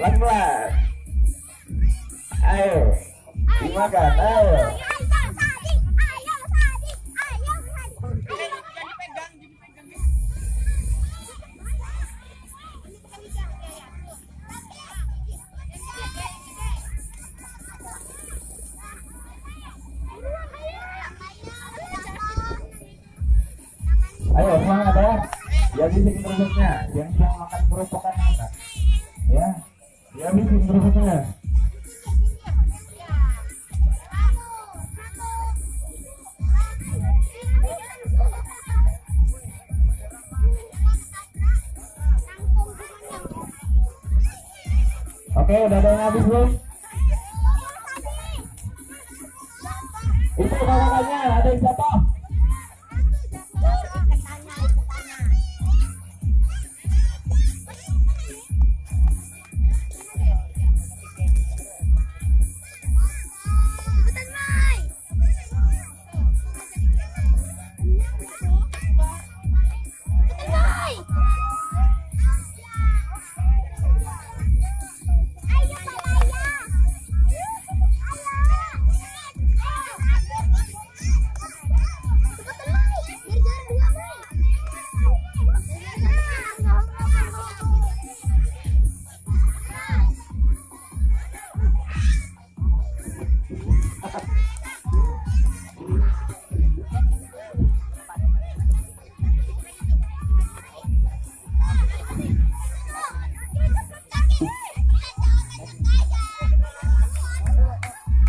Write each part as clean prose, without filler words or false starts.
pelan-pelan. Ayo, dimakan, ayo. Ayo semangat ya. Habisin kerupuknya. Yang sedang makan kerupukan mana? Ya, habisin kerupuknya. Oke, udah ada yang habis belum? Itu kakaknya, ada yang siapa?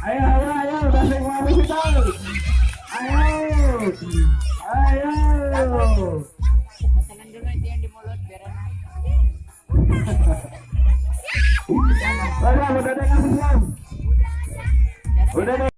Ayo, udah sing habis itu. Ayo. Masakan dulu itu yang di mulut biar enak. Udah ada yang habis belum? Udah deh.